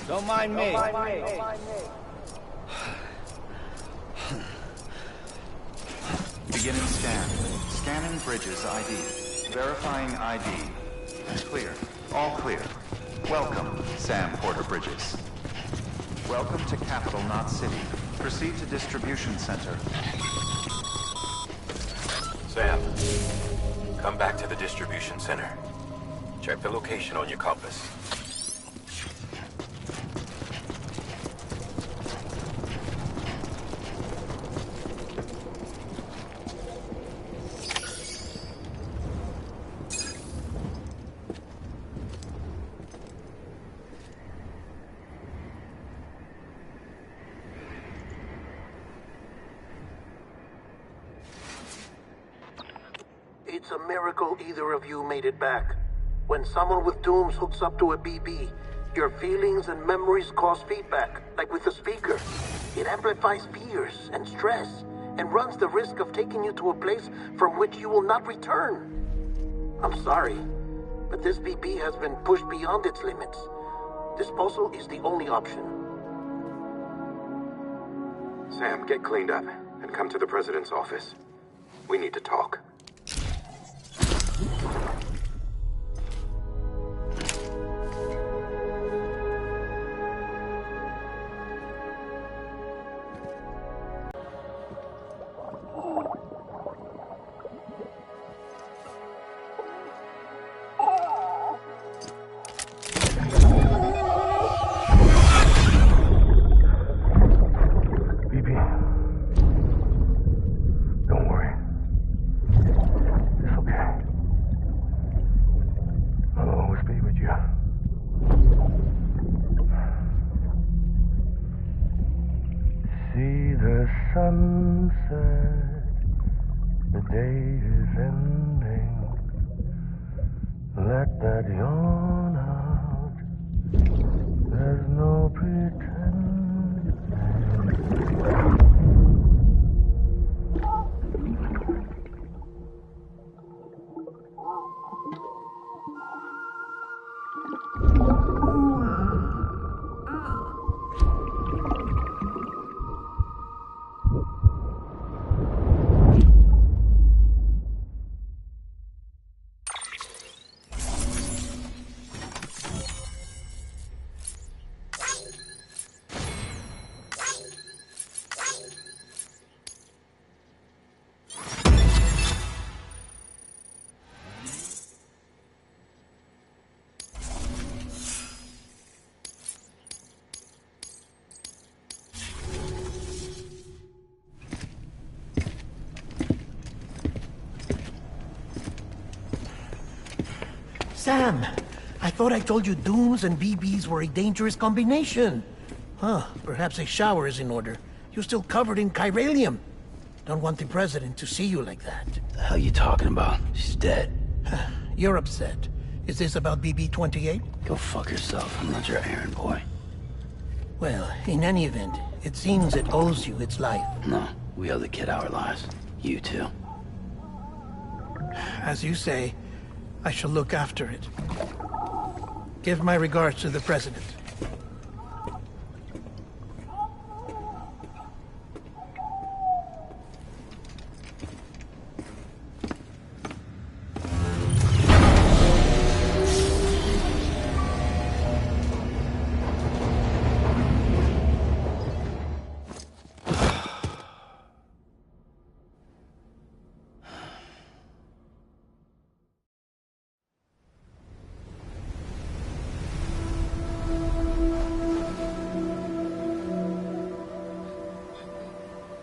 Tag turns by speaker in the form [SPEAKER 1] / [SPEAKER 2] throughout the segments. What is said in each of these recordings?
[SPEAKER 1] Don't mind me.
[SPEAKER 2] Beginning scan. Scanning Bridges ID. Verifying ID. Clear. All clear. Welcome, Sam Porter Bridges. Welcome to Capital Knot City. Proceed to Distribution Center.
[SPEAKER 3] Sam, come back to the Distribution Center. Check the location on your compass.
[SPEAKER 4] It's a miracle either of you made it back. When someone with dooms hooks up to a BB, your feelings and memories cause feedback, like with a speaker. It amplifies fears and stress, and runs the risk of taking you to a place from which you will not return. I'm sorry, but this BB has been pushed beyond its limits. Disposal is the only option.
[SPEAKER 5] Sam, get cleaned up and come to the President's office. We need to talk.
[SPEAKER 6] Sunset, the day is ending. Let that yawn out. There's no pretending.
[SPEAKER 4] Sam, I thought I told you dooms and BBs were a dangerous combination. Huh, perhaps a shower is in order. You're still covered in chiralium. Don't want the President to see you like that.
[SPEAKER 7] The hell you talking about? She's dead.
[SPEAKER 4] You're upset. Is this about BB-28?
[SPEAKER 7] Go fuck yourself. I'm not your errand boy.
[SPEAKER 4] Well, in any event, it seems it owes you its life.
[SPEAKER 7] No, we owe the kid our lives. You too.
[SPEAKER 4] As you say, I shall look after it. Give my regards to the President.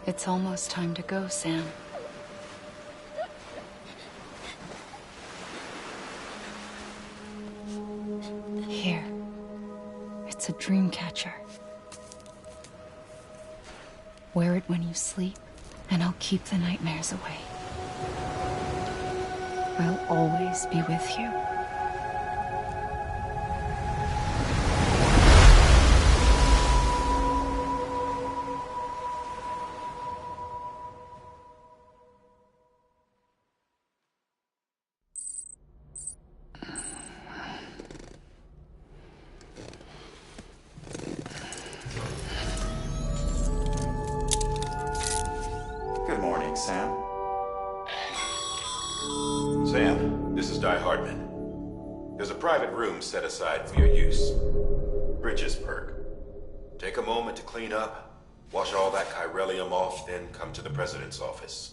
[SPEAKER 8] It's almost time to go, Sam. Here. It's a dream catcher. Wear it when you sleep, and I'll keep the nightmares away. I'll always be with you.
[SPEAKER 2] Good morning, Sam.
[SPEAKER 3] Sam, this is Di Hardman. There's a private room set aside for your use. Bridges perk. Take a moment to clean up, wash all that chiralium off, then come to the President's office.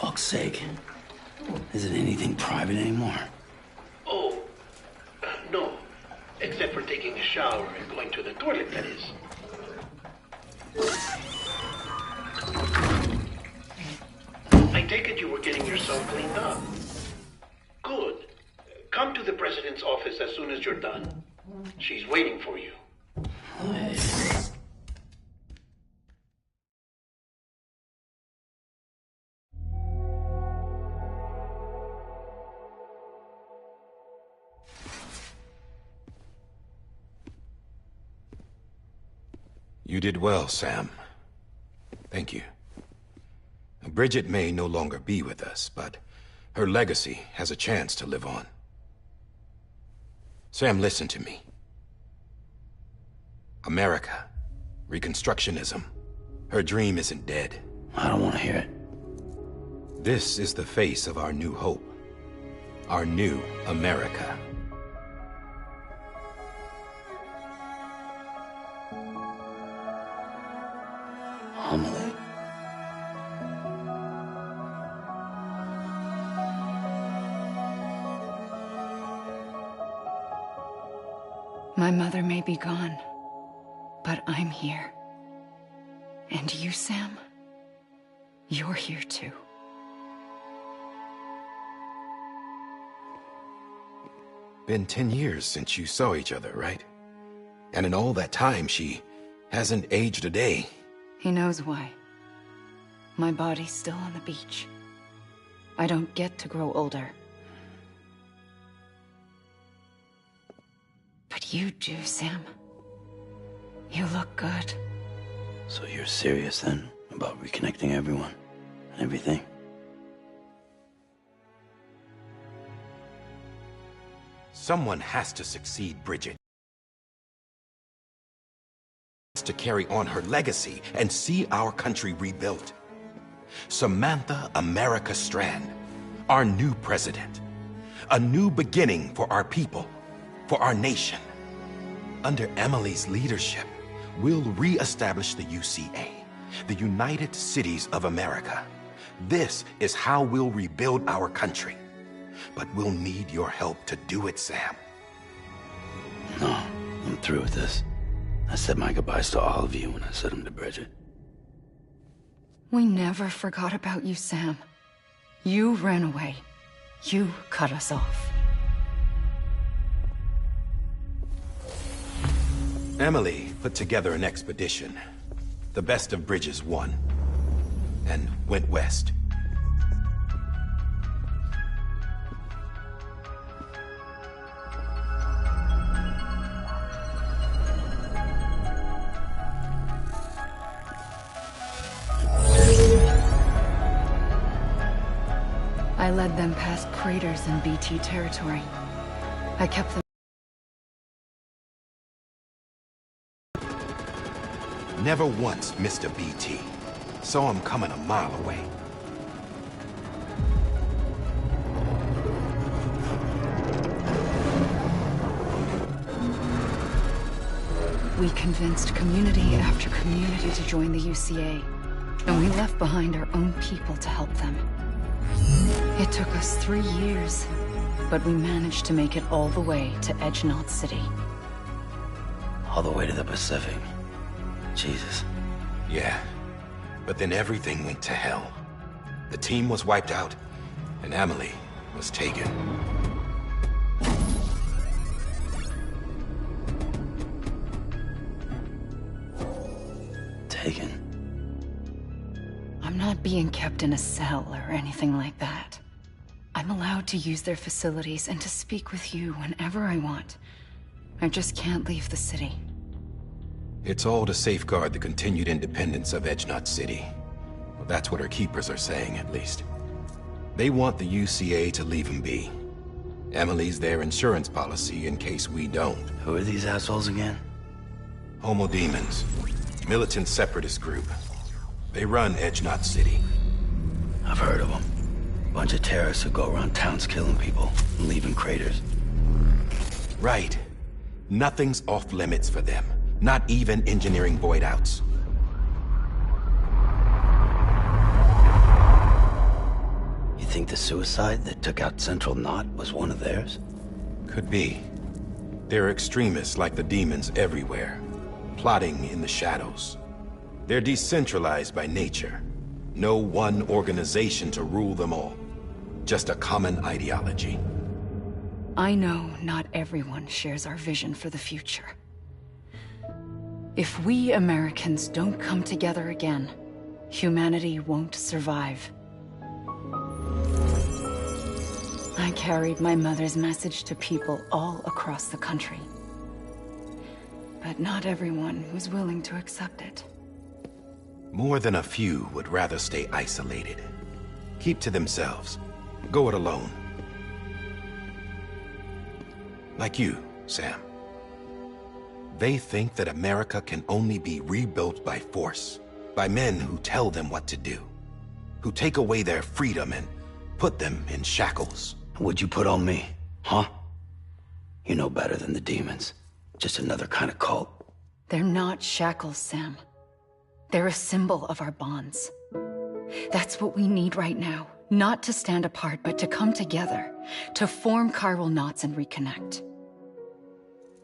[SPEAKER 7] fuck's sake. Is it anything private anymore?
[SPEAKER 9] Oh, no. Except for taking a shower and going to the toilet, that is. I take it you were getting yourself cleaned up. Good. Come to the president's office as soon as you're done. She's waiting for you.
[SPEAKER 3] You did well, Sam. Thank you. Bridget may no longer be with us, but her legacy has a chance to live on. Sam, listen to me. America, Reconstructionism, her dream isn't dead.
[SPEAKER 7] I don't want to hear it.
[SPEAKER 3] This is the face of our new hope. Our new America.
[SPEAKER 7] Amelie.
[SPEAKER 8] My mother may be gone, but I'm here. And you, Sam, you're here too.
[SPEAKER 3] Been 10 years since you saw each other, right? And in all that time, she hasn't aged a day.
[SPEAKER 8] He knows why. My body's still on the beach. I don't get to grow older. But you do, Sam. You look good.
[SPEAKER 7] So you're serious then about reconnecting everyone and everything?
[SPEAKER 3] Someone has to succeed Bridget. To carry on her legacy and see our country rebuilt. Samantha America Strand, our new president. A new beginning for our people, for our nation. Under Emily's leadership, we'll re-establish the UCA, the United Cities of America. This is how we'll rebuild our country. But we'll need your help to do it, Sam.
[SPEAKER 7] No, I'm through with this. I said my goodbyes to all of you when I said them to Bridget.
[SPEAKER 8] We never forgot about you, Sam. You ran away. You cut us off.
[SPEAKER 3] Emily put together an expedition. The best of Bridges won. And went west.
[SPEAKER 8] I led them past craters in BT territory. I kept them.
[SPEAKER 3] Never once missed a BT. Saw him coming a mile away.
[SPEAKER 8] We convinced community after community to join the UCA, and we left behind our own people to help them. It took us 3 years, but we managed to make it all the way to Edge-Knot City.
[SPEAKER 7] All the way to the Pacific. Jesus.
[SPEAKER 3] Yeah, but then everything went to hell. The team was wiped out, and Emily was taken.
[SPEAKER 7] Taken?
[SPEAKER 8] I'm not being kept in a cell or anything like that. I'm allowed to use their facilities and to speak with you whenever I want. I just can't leave the city.
[SPEAKER 3] It's all to safeguard the continued independence of Edge-Knot City. Well, that's what our keepers are saying, at least. They want the UCA to leave him be. Emily's their insurance policy in case we don't.
[SPEAKER 7] Who are these assholes again?
[SPEAKER 3] Homo Demons. Militant separatist group. They run Edge-Knot City.
[SPEAKER 7] I've heard of them. Bunch of terrorists who go around towns killing people and leaving craters.
[SPEAKER 3] Right. Nothing's off limits for them. Not even engineering void outs.
[SPEAKER 7] the suicide that took out Central Knot was one of theirs?
[SPEAKER 3] Could be. There are extremists like the demons everywhere, plotting in the shadows. They're decentralized by nature. No one organization to rule them all. Just a common ideology.
[SPEAKER 8] I know not everyone shares our vision for the future. If we Americans don't come together again, humanity won't survive. I carried my mother's message to people all across the country. But not everyone was willing to accept it.
[SPEAKER 3] More than a few would rather stay isolated. Keep to themselves. Go it alone. Like you, Sam. They think that America can only be rebuilt by force, by men who tell them what to do, who take away their freedom and put them in shackles.
[SPEAKER 7] What'd you put on me, huh? You know better than the demons. Just another kind of cult.
[SPEAKER 8] They're not shackles, Sam. They're a symbol of our bonds. That's what we need right now. Not to stand apart, but to come together. To form chiral knots and reconnect.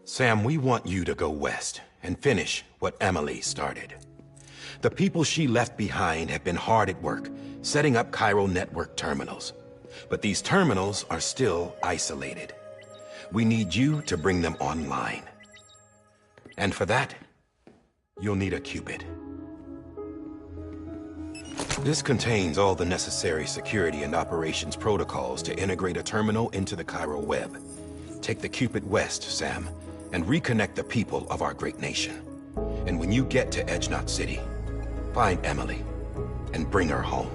[SPEAKER 3] Sam, we want you to go west and finish what Emily started. The people she left behind have been hard at work, setting up chiral network terminals. But these terminals are still isolated. We need you to bring them online. And for that, you'll need a Cupid. This contains all the necessary security and operations protocols to integrate a terminal into the chiral web. Take the Cupid west, Sam, and reconnect the people of our great nation. And when you get to Edge Knot City, find Emily and bring her home.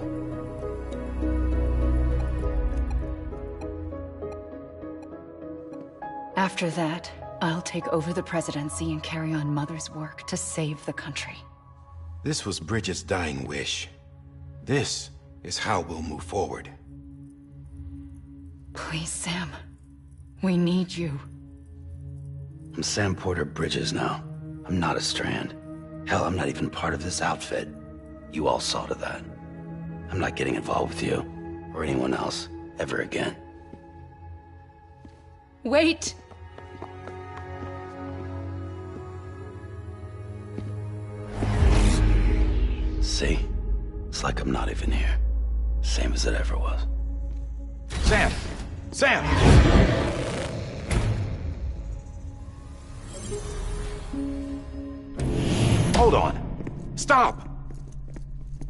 [SPEAKER 8] After that, I'll take over the presidency and carry on Mother's work to save the country.
[SPEAKER 3] This was Bridget's dying wish. This is how we'll move forward.
[SPEAKER 8] Please, Sam. We need you.
[SPEAKER 7] I'm Sam Porter Bridges now. I'm not a Strand. Hell, I'm not even part of this outfit. You all saw to that. I'm not getting involved with you, or anyone else, ever again.
[SPEAKER 8] Wait!
[SPEAKER 7] See? It's like I'm not even here. Same as it ever was.
[SPEAKER 3] Sam! Sam! Hold on. Stop!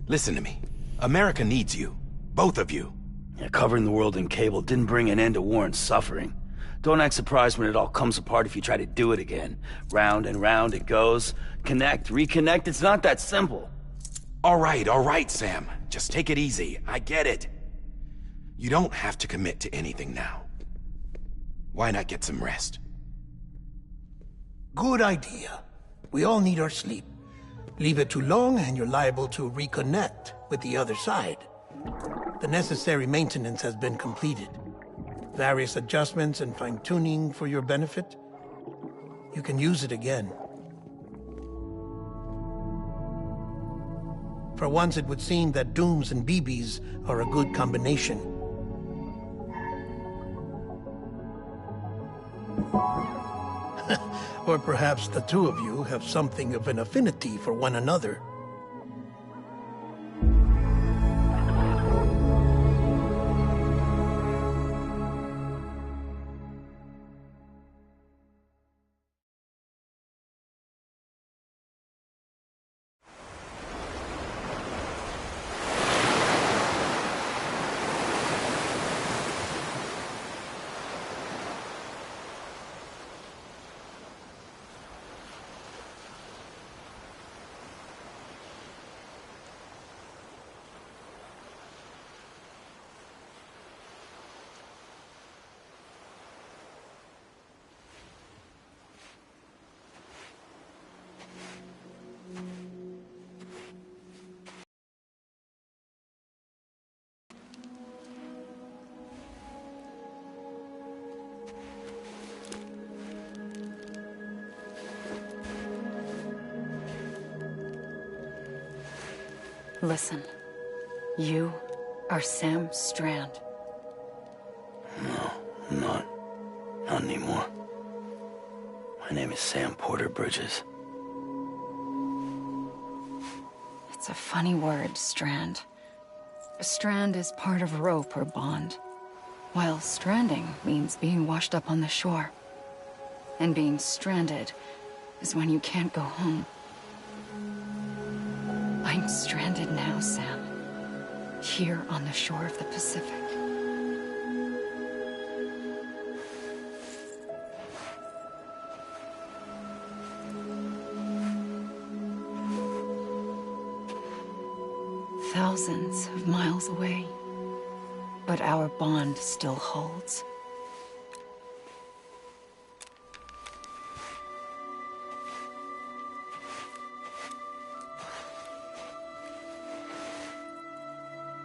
[SPEAKER 3] Listen to me. America needs you. Both of you.
[SPEAKER 7] Yeah, covering the world in cable didn't bring an end to war and suffering. Don't act surprised when it all comes apart if you try to do it again. Round and round it goes. Connect, reconnect, it's not that simple.
[SPEAKER 3] All right, Sam. Just take it easy. I get it. You don't have to commit to anything now. Why not get some rest?
[SPEAKER 4] Good idea. We all need our sleep. Leave it too long and you're liable to reconnect with the other side. The necessary maintenance has been completed. Various adjustments and fine-tuning for your benefit. You can use it again. For once, it would seem that Dooms and BBs are a good combination. Or perhaps the two of you have something of an affinity for one another.
[SPEAKER 8] Listen, you are Sam Strand.
[SPEAKER 7] I'm not. Not anymore. My name is Sam Porter Bridges.
[SPEAKER 8] It's a funny word, strand. A strand is part of rope or bond, while stranding means being washed up on the shore. And being stranded is when you can't go home. I'm stranded now, Sam. Here on the shore of the Pacific. Thousands of miles away, but our bond still holds.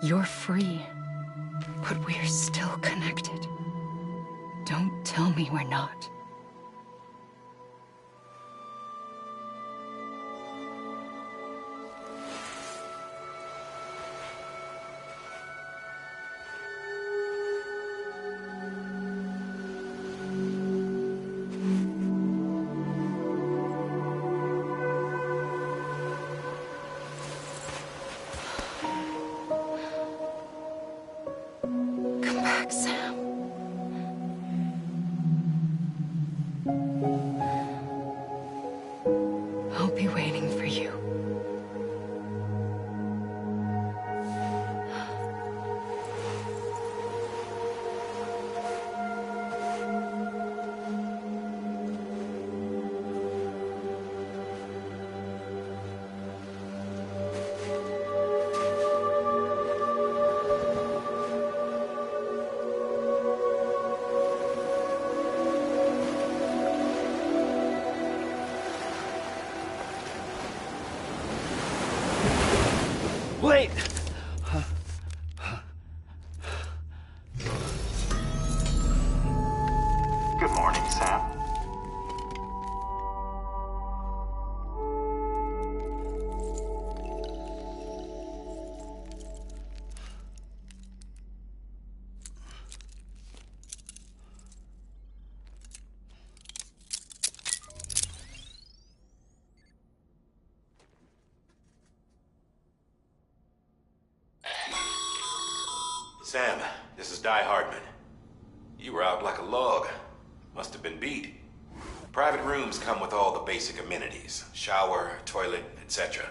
[SPEAKER 8] You're free, but we're still connected. Don't tell me we're not. Sam. I'll be waiting for you.
[SPEAKER 7] Wait!
[SPEAKER 2] Good morning, Sam.
[SPEAKER 3] Sam, this is Die Hardman. You were out like a log. Must have been beat. Private rooms come with all the basic amenities. Shower, toilet, etc.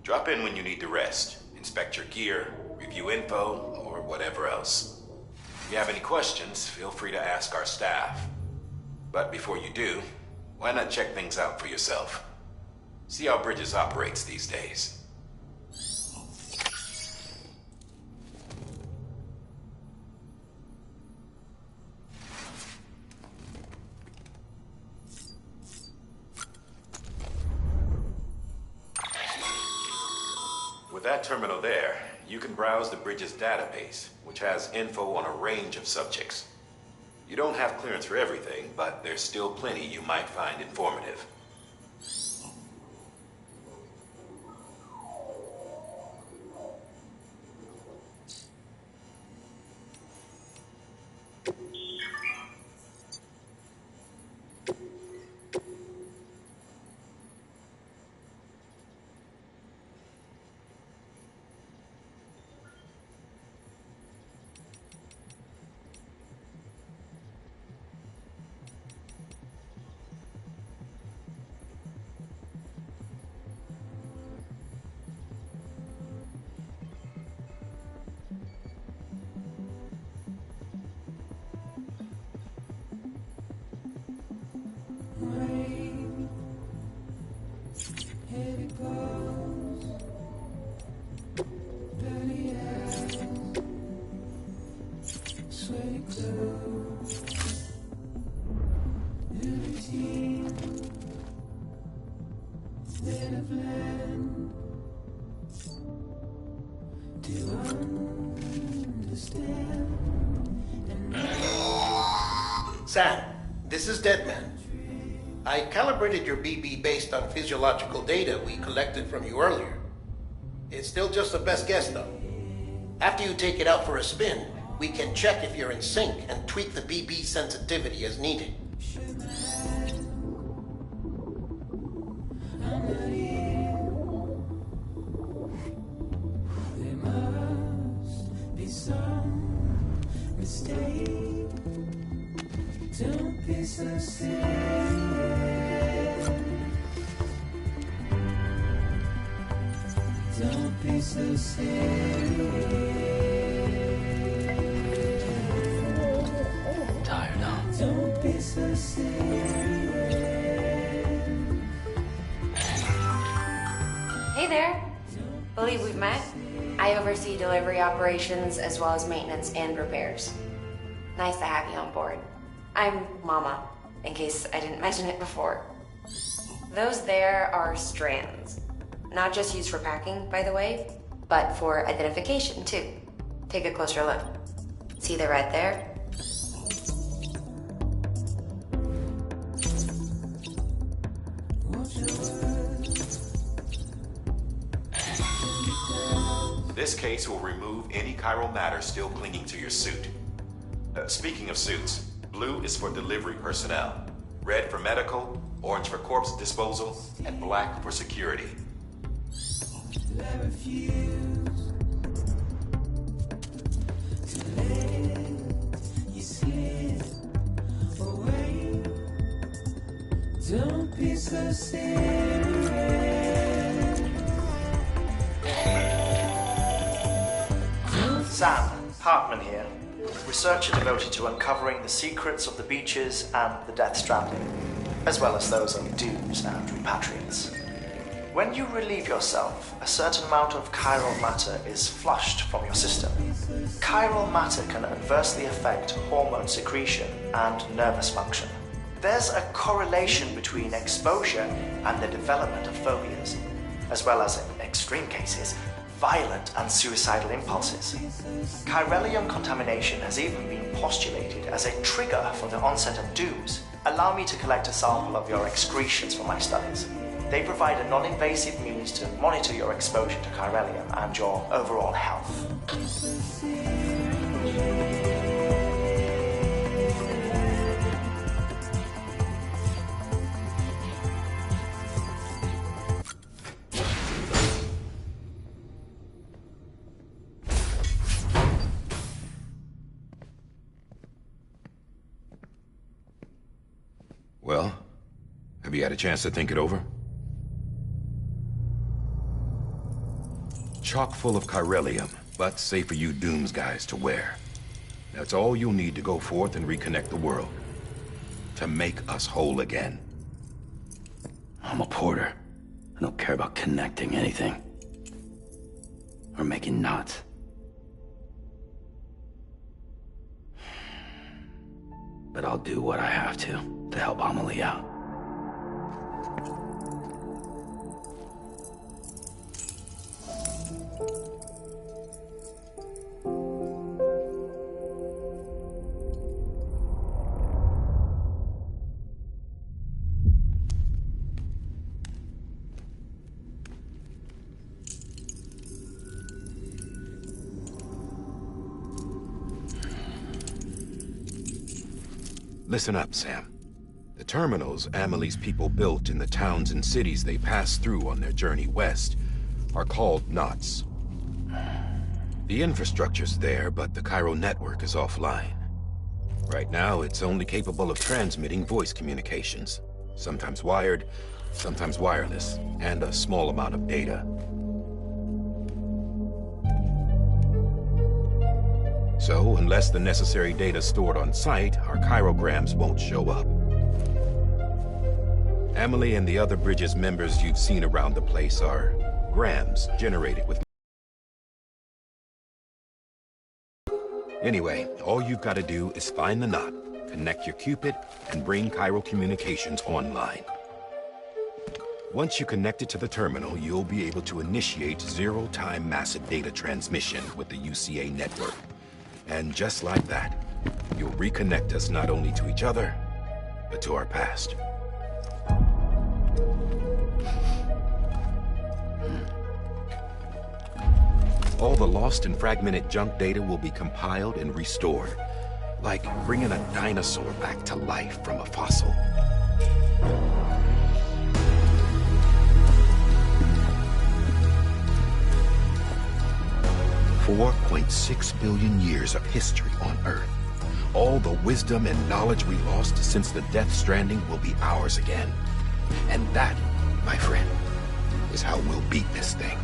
[SPEAKER 3] Drop in when you need to rest. Inspect your gear, review info, or whatever else. If you have any questions, feel free to ask our staff. But before you do, why not check things out for yourself? See how Bridges operates these days. With that terminal there, you can browse the Bridges database, which has info on a range of subjects. You don't have clearance for everything, but there's still plenty you might find informative.
[SPEAKER 9] Sam, this is Deadman. I calibrated your BB based on physiological data we collected from you earlier. It's still just a best guess, though. After you take it out for a spin,
[SPEAKER 4] We can check if you're in sync and tweak the BB sensitivity as needed.
[SPEAKER 10] There must be some mistake. Don't be so serious. Don't be so serious.
[SPEAKER 7] Tired, huh?
[SPEAKER 10] Don't be so serious.
[SPEAKER 11] Hey there. Believe we've met. I oversee delivery operations as well as maintenance and repairs. Nice to have you on board. I'm Mama, in case I didn't mention it before. Those there are strands. Not just used for packing, by the way, but for identification too. Take a closer look. See the red there?
[SPEAKER 3] This case will remove any chiral matter still clinging to your suit. Speaking of suits, blue is for delivery personnel, red for medical, orange for corpse disposal, and black for security.
[SPEAKER 10] I refuse to let you slip away. Don't be so serious.
[SPEAKER 12] Sam, Hartman here, researcher devoted to uncovering the secrets of the beaches and the Death Stranding, as well as those of dooms and repatriates. When you relieve yourself, a certain amount of chiral matter is flushed from your system. Chiral matter can adversely affect hormone secretion and nervous function. There's a correlation between exposure and the development of phobias, as well as, in extreme cases, violent and suicidal impulses. Chiralium contamination has even been postulated as a trigger for the onset of dooms. Allow me to collect a sample of your excretions for my studies. They provide a non-invasive means to monitor your exposure to chiralium and your overall health.
[SPEAKER 3] Well, have you had a chance to think it over? Chock full of chiralium, but safe for you Dooms guys to wear. That's all you'll need to go forth and reconnect the world. To make us whole again.
[SPEAKER 7] I'm a porter. I don't care about connecting anything. Or making knots. But I'll do what I have to help Amelie out.
[SPEAKER 3] Listen up, Sam. The terminals Amelie's people built in the towns and cities they passed through on their journey west are called knots. The infrastructure's there, but the chiral network is offline. Right now, it's only capable of transmitting voice communications. Sometimes wired, sometimes wireless, and a small amount of data. So, unless the necessary data stored on site, our chirograms won't show up. Amelie and the other Bridges members you've seen around the place are grams generated with... Anyway, all you've got to do is find the knot, connect your Cupid, and bring chiral communications online. Once you connect it to the terminal, you'll be able to initiate zero-time massive data transmission with the UCA network. And just like that, you'll reconnect us not only to each other, but to our past. All the lost and fragmented junk data will be compiled and restored. Like bringing a dinosaur back to life from a fossil. $4.6 billion years of history on Earth. All the wisdom and knowledge we lost since the Death Stranding will be ours again. And that, my friend, is how we'll beat this thing.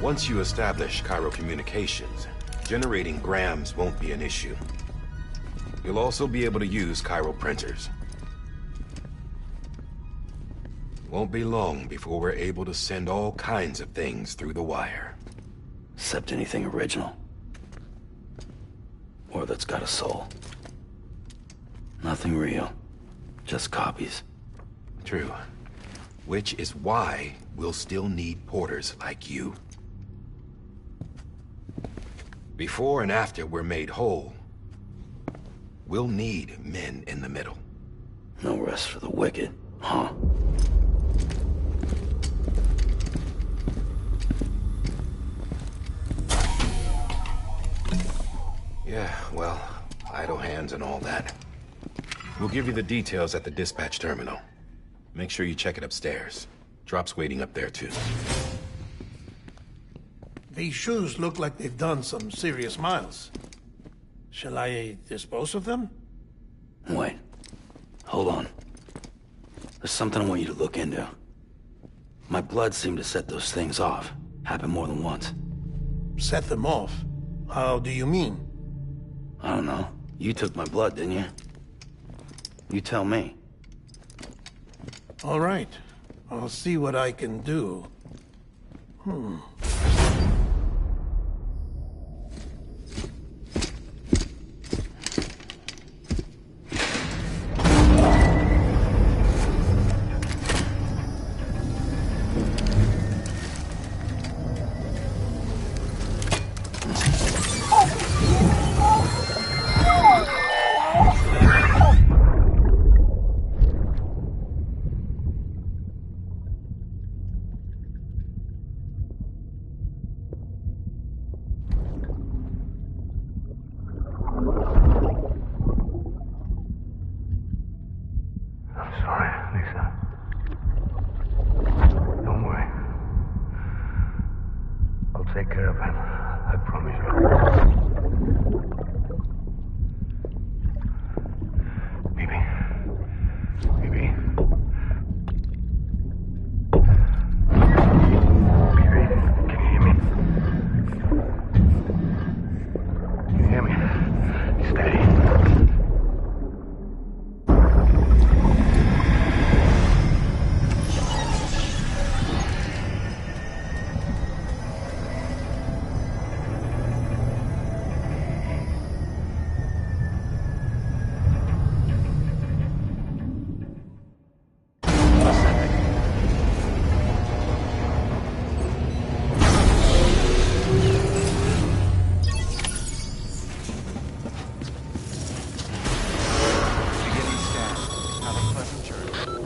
[SPEAKER 3] Once you establish Cairo communications, generating grams won't be an issue. You'll also be able to use Cairo printers. Won't be long before we're able to send all kinds of things through the wire.
[SPEAKER 7] Except anything original. Or that's got a soul. Nothing real. Just copies.
[SPEAKER 3] True. Which is why we'll still need porters like you. Before and after we're made whole, we'll need men in the middle.
[SPEAKER 7] No rest for the wicked, huh?
[SPEAKER 3] Yeah, well, idle hands and all that. We'll give you the details at the dispatch terminal. Make sure you check it upstairs. Drop's waiting up there, too.
[SPEAKER 9] These shoes look like they've done some serious miles. Shall I dispose of them?
[SPEAKER 7] Wait. Hold on. There's something I want you to look into. My blood seemed to set those things off. Happened more than once.
[SPEAKER 9] Set them off? How do you mean?
[SPEAKER 7] I don't know. You took my blood, didn't you? You tell me.
[SPEAKER 9] All right. I'll see what I can do.
[SPEAKER 6] Take care of him. I promise you. Baby. Baby. Baby, can you hear me? Can you hear me? Steady.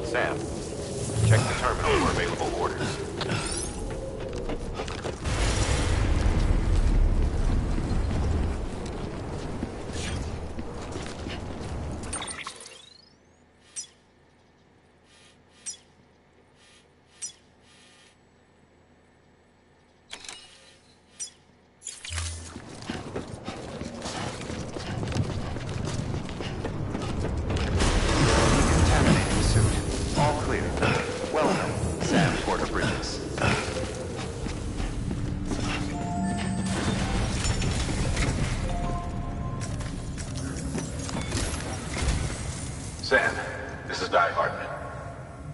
[SPEAKER 3] Sam, check the terminal for available orders. Sam, this is Hardman.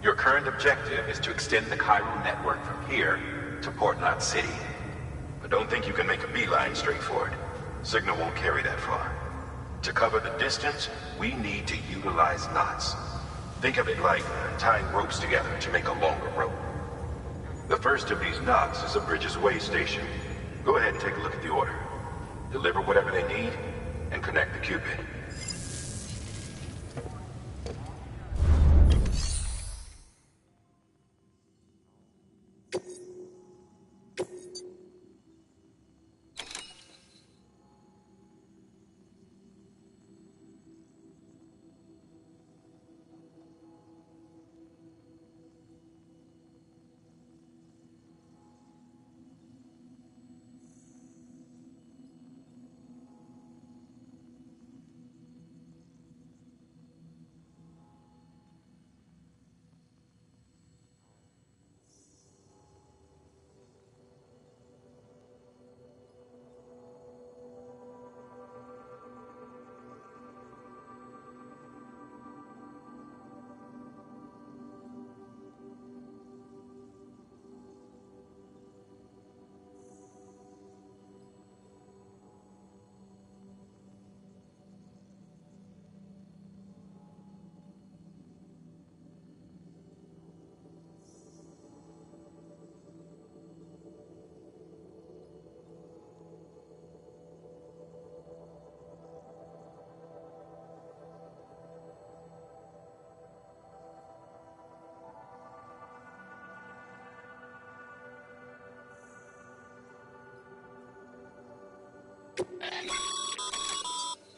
[SPEAKER 3] Your current objective is to extend the Cairo network from here to Port Knot City. But don't think you can make a beeline straight for it. Signal won't carry that far. To cover the distance, we need to utilize knots. Think of it like tying ropes together to make a longer rope. The first of these knots is a Bridges Way station. Go ahead and take a look at the order. Deliver whatever they need, and connect the Cupid.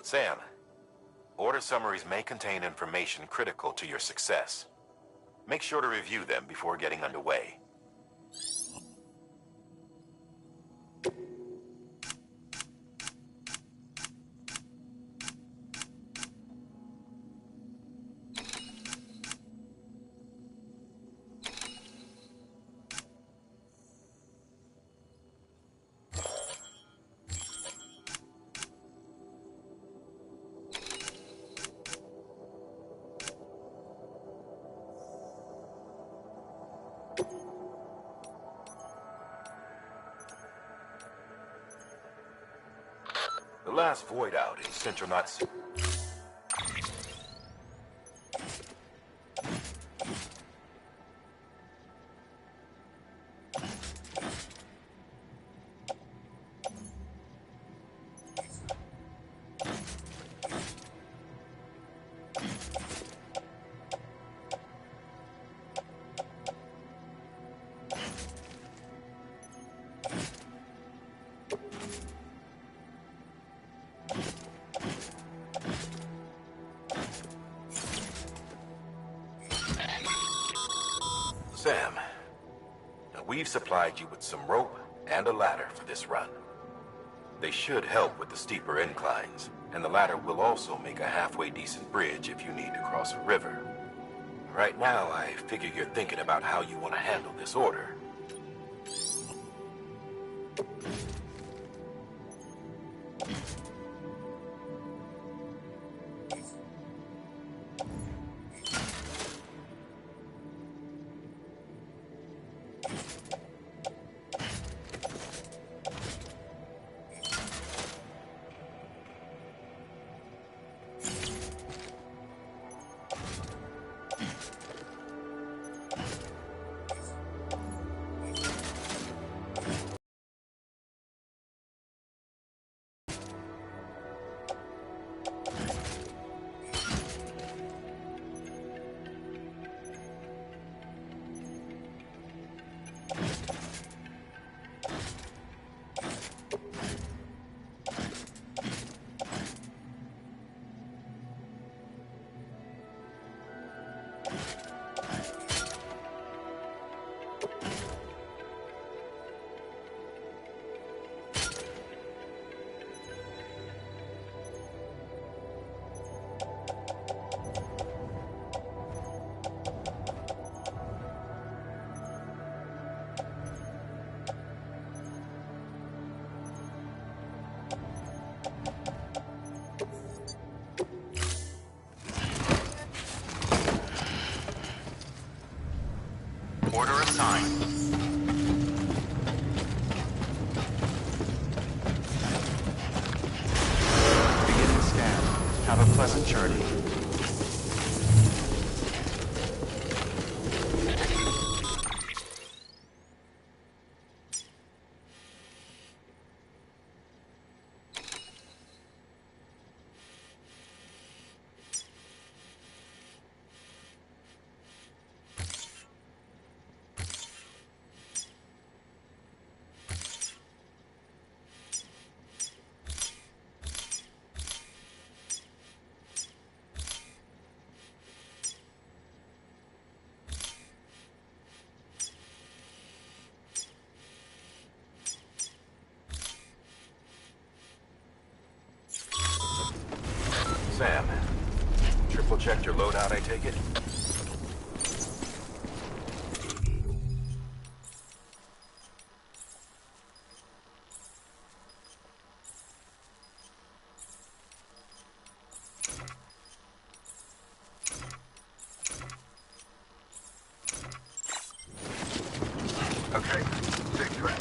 [SPEAKER 3] Sam, order summaries may contain information critical to your success. Make sure to review them before getting underway. The last void out in Central Knots. Sam, now we've supplied you with some rope and a ladder for this run. They should help with the steeper inclines, and the ladder will also make a halfway decent bridge if you need to cross a river. Right now, I figure you're thinking about how you want to handle this order.
[SPEAKER 2] Order assigned. Beginning scan. Have a pleasant journey.
[SPEAKER 3] Sam, triple checked your loadout, I take it?
[SPEAKER 5] Okay, big trap.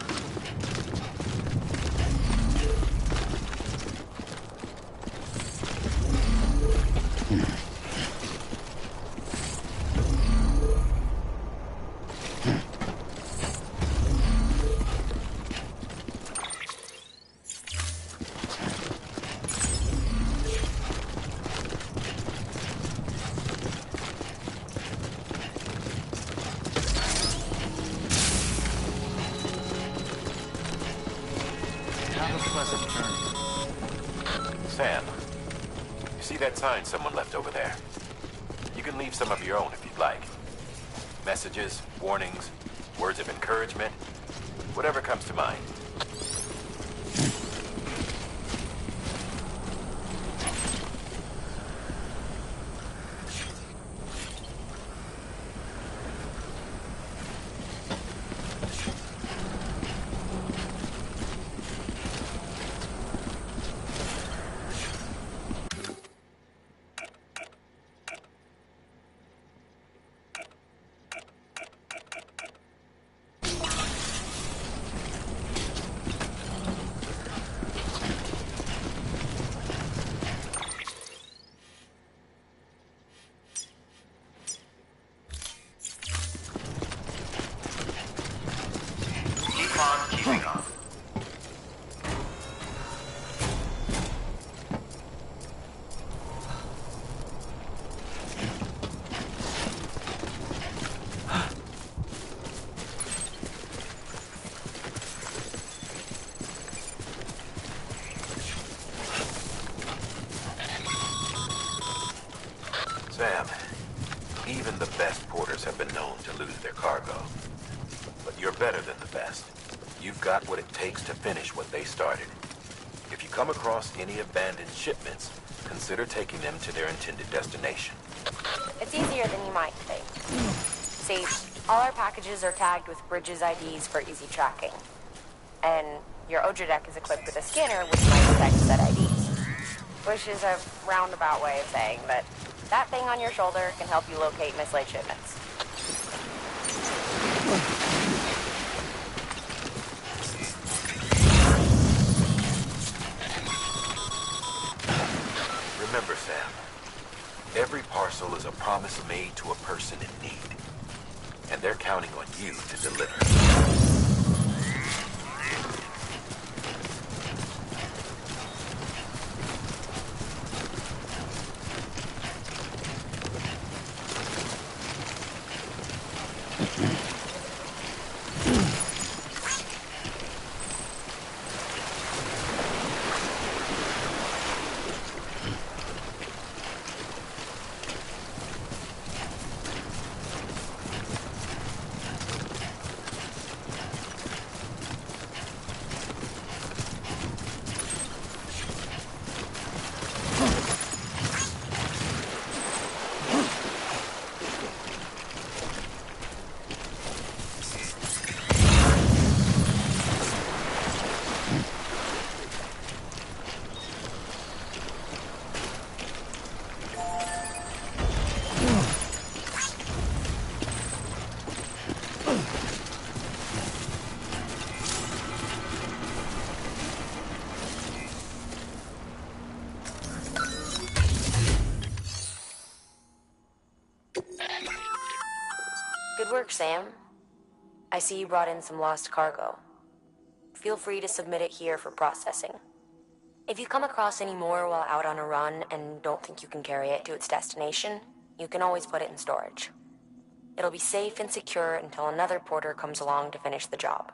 [SPEAKER 2] Have a pleasant journey.
[SPEAKER 3] Sam, you see that sign someone left over there? You can leave some of your own if you'd like. Messages, warnings, words of encouragement, whatever comes to mind.
[SPEAKER 2] Keeping on.
[SPEAKER 3] Sam, even the best porters have been known to lose their cargo. But you're better than the best. You've got what it takes to finish what they started. If you come across any abandoned shipments, consider taking them to their intended destination.
[SPEAKER 11] It's easier than you might think. See, all our packages are tagged with Bridges IDs for easy tracking. And your Odra deck is equipped with a scanner which might detect said IDs. Which is a roundabout way of saying that that thing on your shoulder can help you locate mislaid shipments.
[SPEAKER 3] Remember, Sam, every parcel is a promise made to a person in need. And they're counting on you to deliver.
[SPEAKER 11] Good work, Sam. I see you brought in some lost cargo. Feel free to submit it here for processing. If you come across any more while out on a run and don't think you can carry it to its destination, you can always put it in storage. It'll be safe and secure until another porter comes along to finish the job.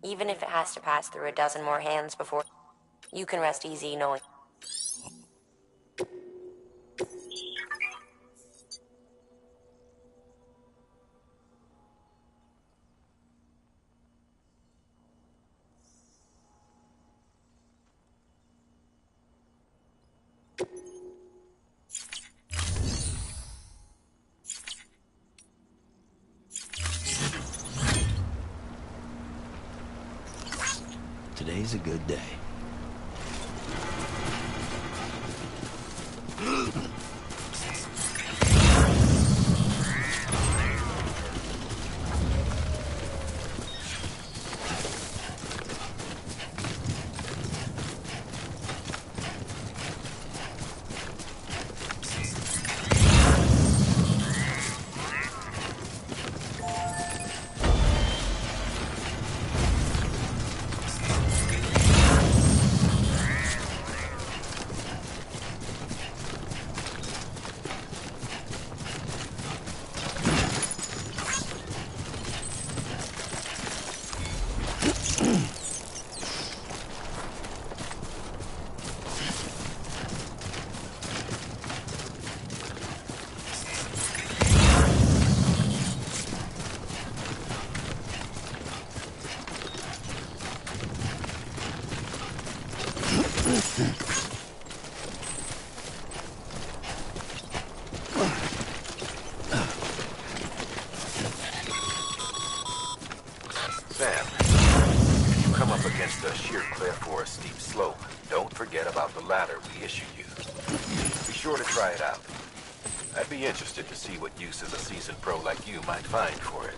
[SPEAKER 11] Even if it has to pass through a dozen more hands before, you can rest easy knowing.
[SPEAKER 7] Today's a good day.
[SPEAKER 3] Sam, if you come up against a sheer cliff or a steep slope, don't forget about the ladder we issued you. Be sure to try it out. I'd be interested to see what uses a seasoned pro like you might find for it.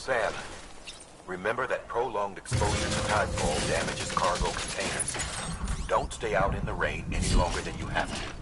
[SPEAKER 3] Sam, remember that prolonged exposure to tidefall damages cargo containers. Don't stay out in the rain any longer than you have to.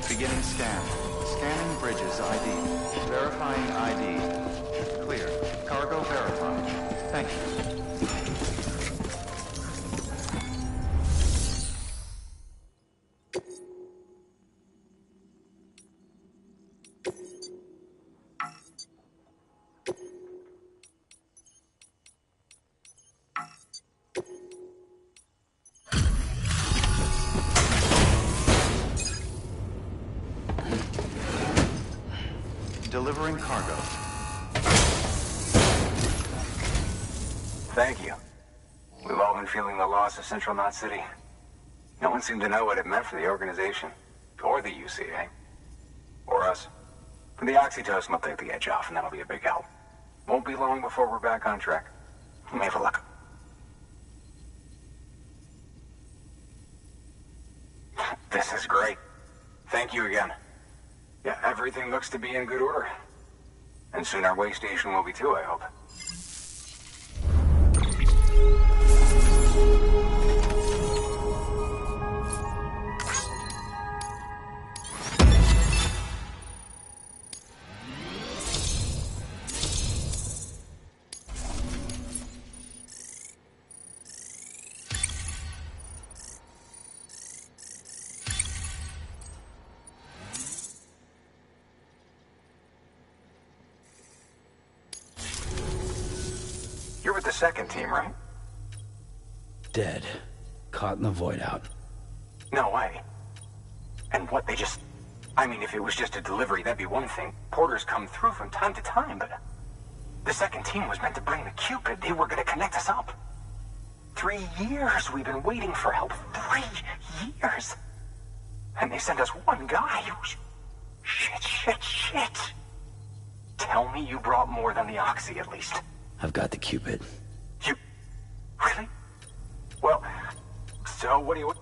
[SPEAKER 2] Beginning scan. Scanning bridges ID. Verifying ID. Clear. Cargo verified. Thank you. Delivering cargo.
[SPEAKER 5] Thank you. We've all been feeling the loss of Central Knot City. No one seemed to know what it meant for the organization, or the UCA, or us. The oxytocin will take the edge off, and that'll be a big help. Won't be long before we're back on track. You may have a look. This is great. Thank you again. Yeah, everything looks to be in good order. And soon our way station will be too, I hope. You're with the second team, right?
[SPEAKER 7] Dead. Caught in the void out.
[SPEAKER 5] No way. And what, they just... I mean, if it was just a delivery, that'd be one thing. Porters come through from time to time, but... The second team was meant to bring the Cupid. They were gonna connect us up. 3 years we've been waiting for help. 3 years! And they sent us one guy who's... Shit. Tell me you brought more than the Oxy, at least.
[SPEAKER 7] I've got the Cupid.
[SPEAKER 5] You... Really? Well, so what do you...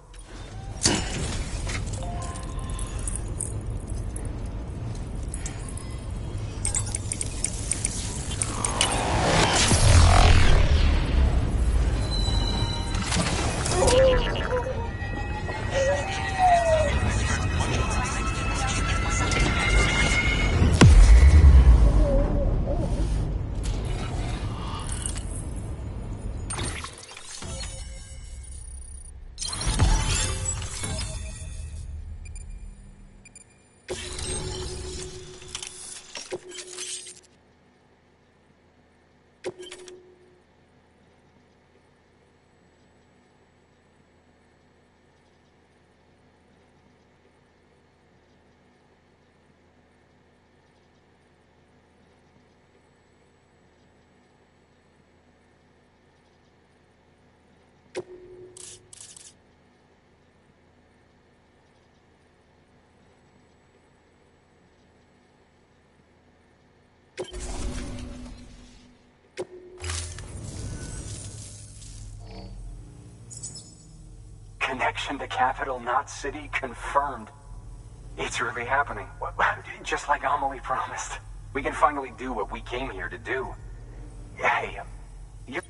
[SPEAKER 5] Connection to Capital, not City, confirmed. It's really happening. Just like Amelie promised. We can finally do what we came here to do. Hey, you're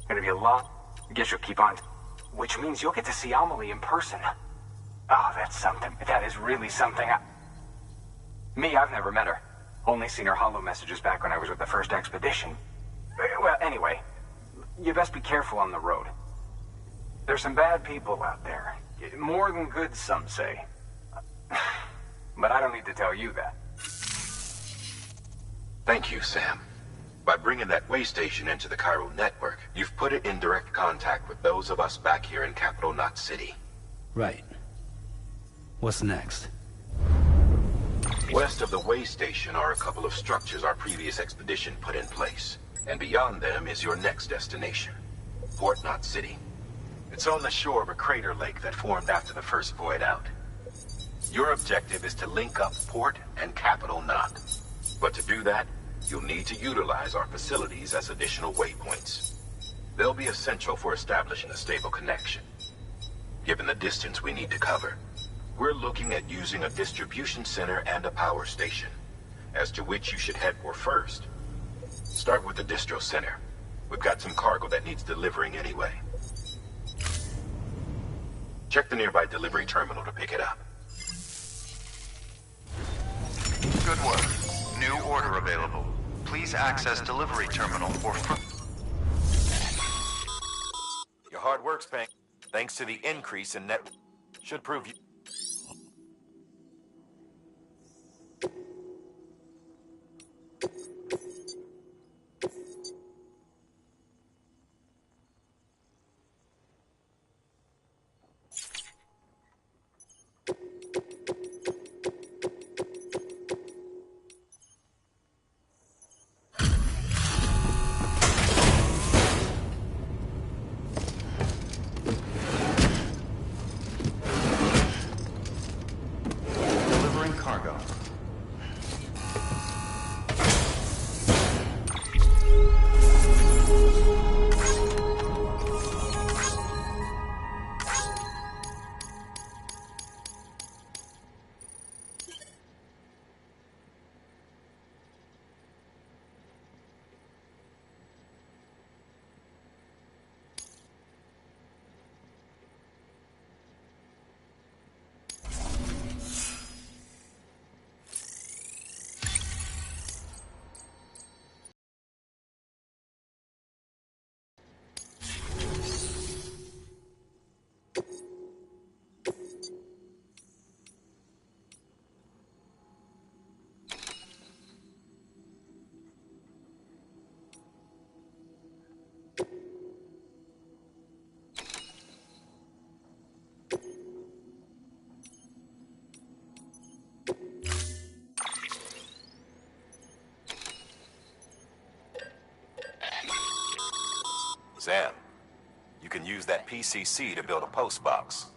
[SPEAKER 5] gonna be a lot. I guess you'll keep on. Which means you'll get to see Amelie in person. Oh, that's something. That is really something. Me, I've never met her. Only seen her holo messages back when I was with the first expedition. Well, anyway, you best be careful on the road. There's some bad people out there. More than good, some say. But I don't need to tell you that.
[SPEAKER 3] Thank you, Sam. By bringing that way station into the Cairo network, you've put it in direct contact with those of us back here in Capital Knot City.
[SPEAKER 7] Right. What's next?
[SPEAKER 3] West of the way station are a couple of structures our previous expedition put in place. And beyond them is your next destination, Port Knot City. It's on the shore of a crater lake that formed after the first void out. Your objective is to link up Port and Capital Knot. But to do that, you'll need to utilize our facilities as additional waypoints. They'll be essential for establishing a stable connection. Given the distance we need to cover, we're looking at using a distribution center and a power station, as to which you should head for first. Start with the distro center. We've got some cargo that needs delivering anyway. Check the nearby delivery terminal to pick it up.
[SPEAKER 2] Good work. New order available. Please access delivery terminal for...
[SPEAKER 3] Your hard work's paying. Thanks to the increase in net... Should prove you...
[SPEAKER 2] Delivering cargo.
[SPEAKER 3] Sam, you can use that PCC to build a post box.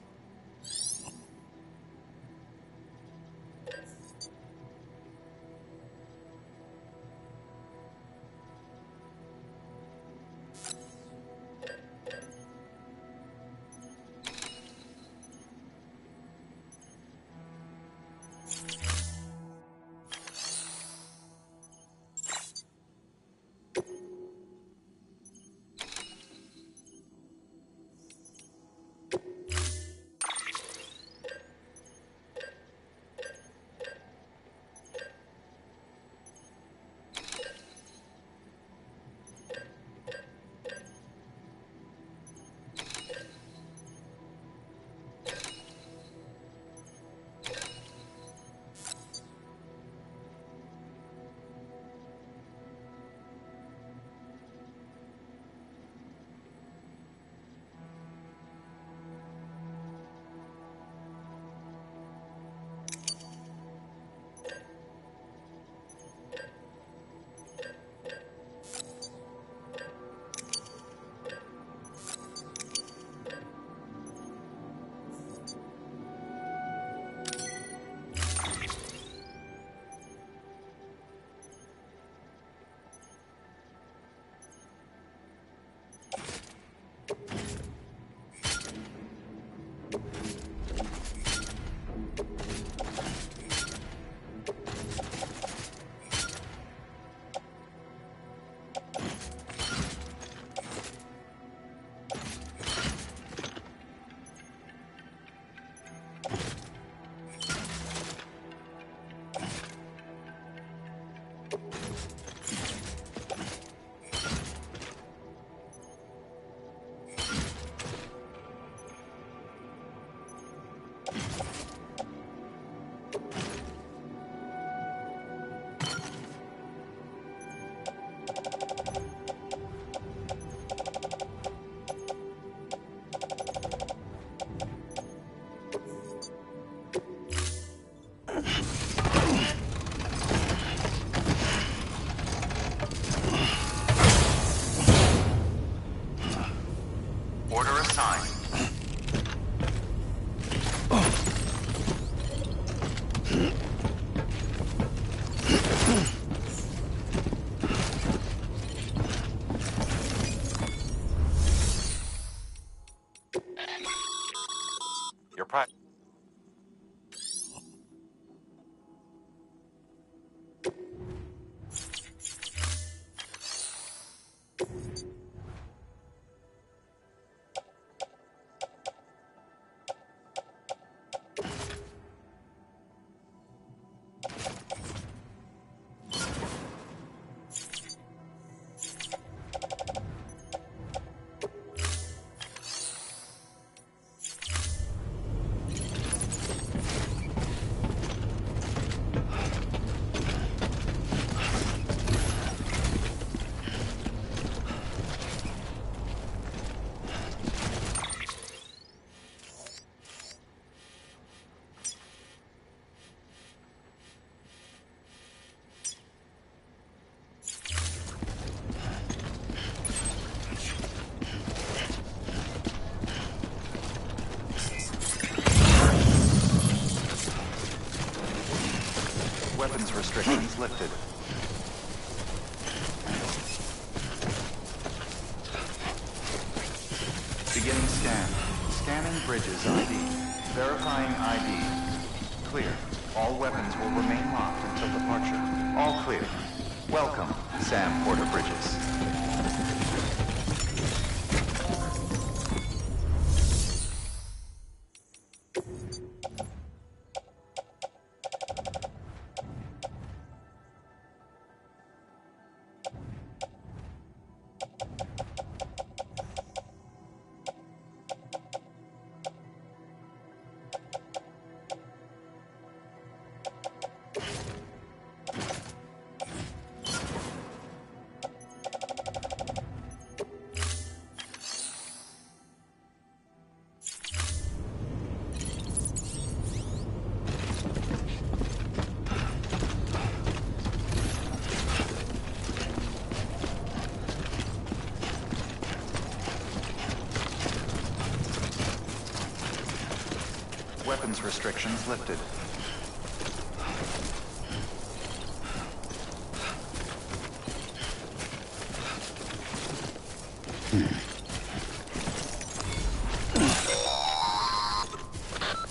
[SPEAKER 2] Weapons restrictions lifted. Beginning scan. Scanning bridges ID. Verifying ID. Clear. All weapons will remain locked until departure. All clear. Welcome, Sam Porter Bridges. Weapons restrictions lifted.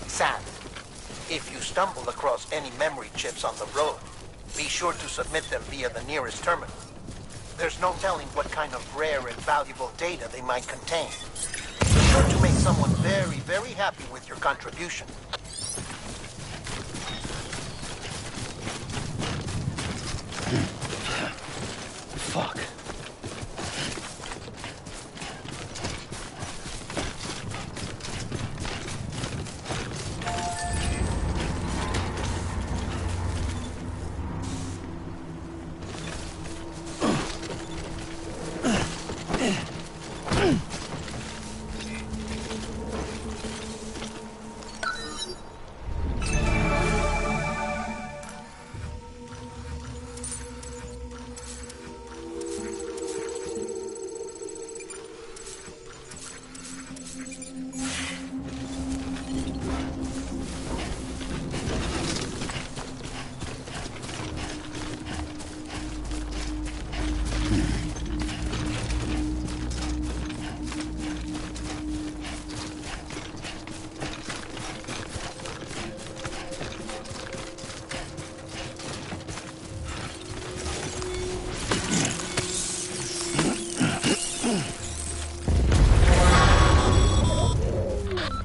[SPEAKER 4] Sam, if you stumble across any memory chips on the road, be sure to submit them via the nearest terminal. There's no telling what kind of rare and valuable data they might contain. Be sure to make someone very, very happy with your contribution.
[SPEAKER 7] Fuck.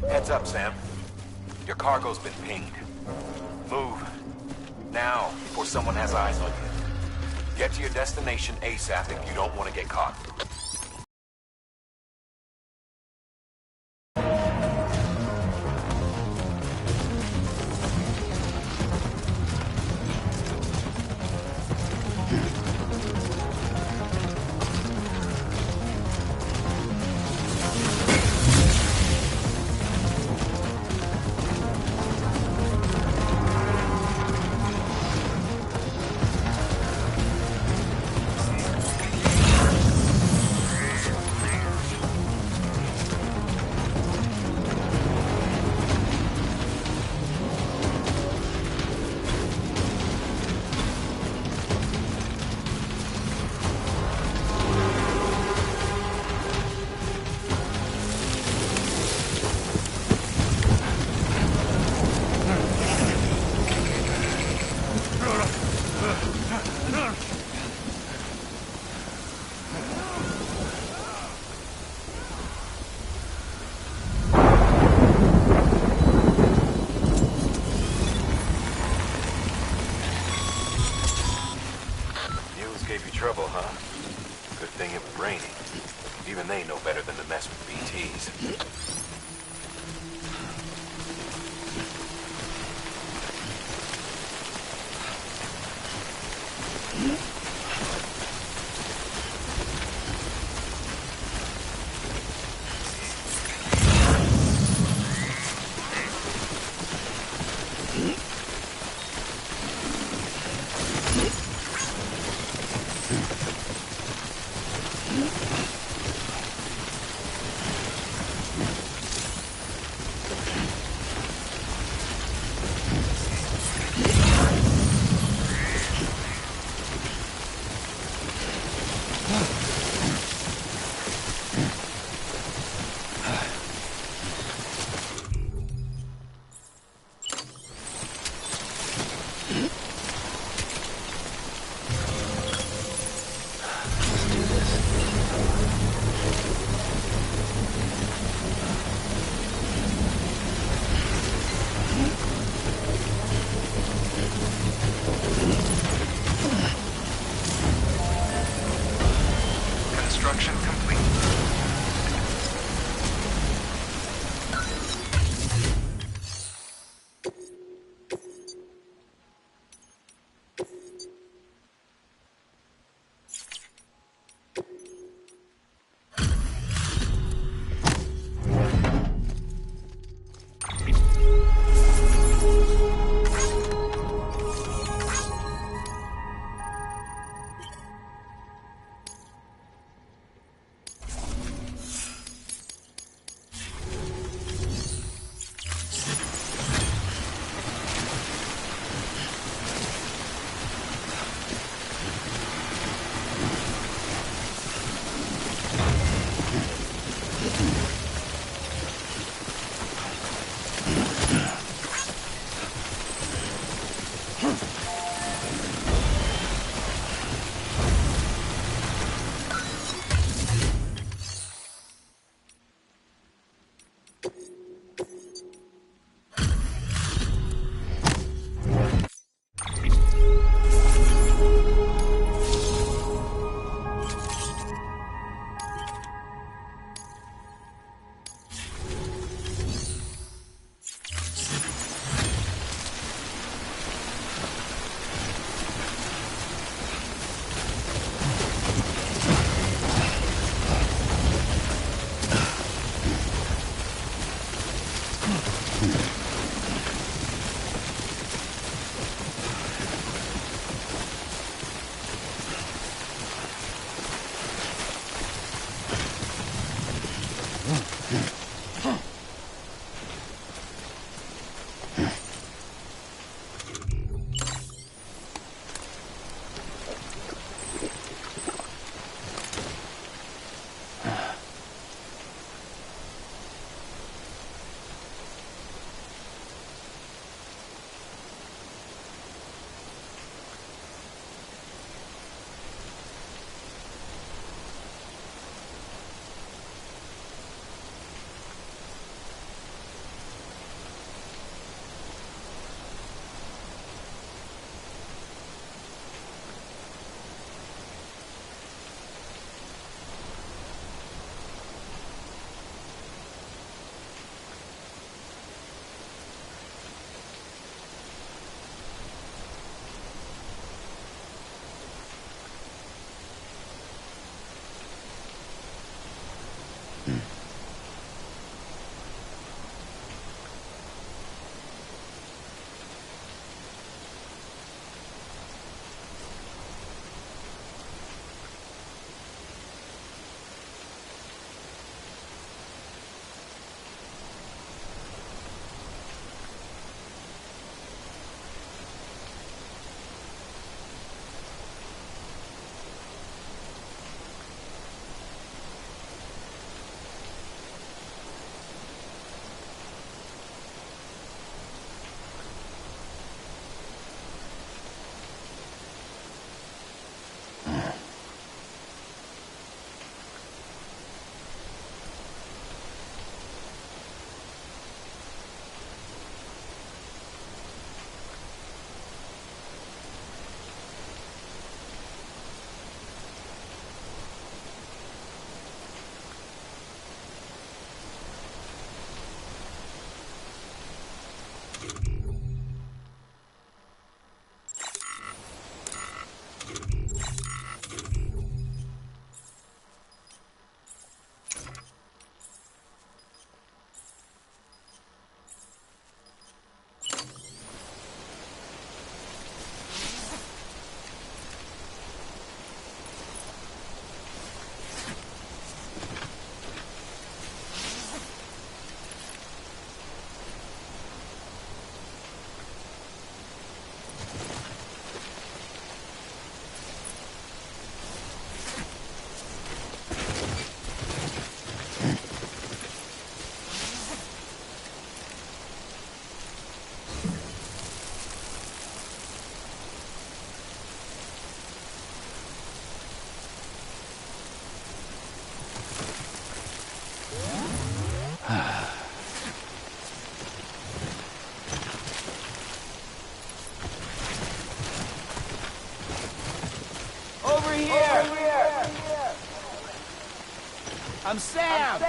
[SPEAKER 3] Heads up, Sam. Your cargo's been pinged. Move. Now, before someone has eyes on you. Get to your destination ASAP if you don't want to get caught. Gave you trouble, huh? Good thing it was raining. Even they know better than to mess with BTs.
[SPEAKER 1] I'm Sam!